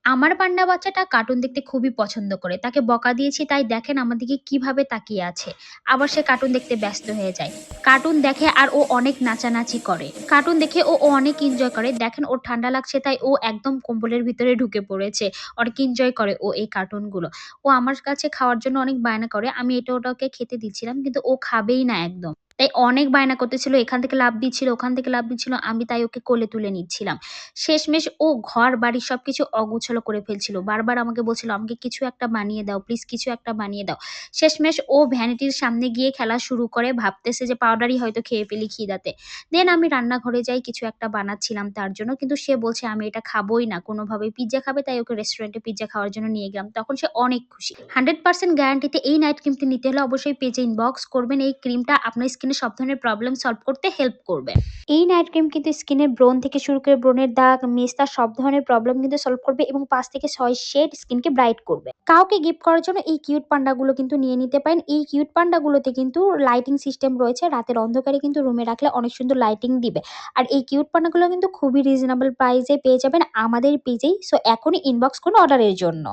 আমার পান্ডা বাচ্চাটা কার্টুন দেখতে খুবই পছন্দ করে। তাকে বকা দিয়েছি তাই দেখেন আমার দিকে কিভাবে তাকিয়ে আছে। আবার সে কার্টুন দেখতে ব্যস্ত হয়ে যায়। কার্টুন দেখে আর ও অনেক নাচানাচি করে। কার্টুন দেখে ও অনেক এনজয় করে। দেখেন ওর ঠান্ডা লাগছে তাই ও একদম কম্বলের ভিতরে ঢুকে পড়েছে। অনেক এনজয় করে ও এই কার্টুনগুলো। ও আমার কাছে খাওয়ার জন্য অনেক বায়না করে। আমি এটা ওটাকে খেতে দিচ্ছিলাম কিন্তু ও খাবেই না একদম। তাই অনেক বায়না করতেছিল। এখান থেকে লাফ দিচ্ছিল, ওখান থেকে লাফ দিচ্ছিল। আমি তাই ওকে কোলে তুলে নিচ্ছিলাম। শেষমেশ ও ঘর-বাড়ি সবকিছু অগোছালো করে ফেলছিল। বারবার আমাকে বলছিল, "আমাকে কিছু একটা বানিয়ে দাও, প্লিজ কিছু একটা বানিয়ে দাও।" শেষমেশ ও ভ্যানিটির সামনে গিয়ে খেলা শুরু করে। ভাবতেছে যে পাউডারই হয়তো খেয়ে ফেলি খিদাতে। দেন আমি রান্নাঘরে যাই, কিছু একটা বানাচ্ছিলাম তার জন্য। কিন্তু সে বলছে, "আমি এটা খাবোই না কোনোভাবেই। পিজ্জা খাবে।" তাই ওকে রেস্টুরেন্টে পিজ্জা খাওয়ার জন্য নিয়ে গেলাম। তখন সে অনেক খুশি। 100% গ্যারান্টিতে এই নাইট ক্রিমটি নিতে হলে অবশ্যই পেজে ইনবক্স করবেন। এই ক্রিমটা আপনার স্কিনে সব ধরনের প্রবলেম সলভ করতে হেল্প করবে। এই নাইট ক্রিম কিন্তু স্কিনের ব্রণ থেকে শুরু করে ব্রণের দাগ, মেস্তা সব ধরনের প্রবলেম কিন্তু সলভ করবে এবং ৫ থেকে ৬ শেড স্কিনকে ব্রাইট করবে। কাউকে গিফট করার জন্য এই কিউট পান্ডাগুলো কিন্তু নিয়ে নিতে পারেন। এই কিউট পান্ডাগুলোতে কিন্তু লাইটিং সিস্টেম রয়েছে। রাতের অন্ধকারে কিন্তু রুমে রাখলে অনেক সুন্দর লাইটিং দিবে। আর এই কিউট পান্ডাগুলো কিন্তু খুবই রিজনেবল প্রাইসে পেয়ে যাবেন আমাদের পেজেই। সো এখনই ইনবক্স করুন অর্ডারের জন্য।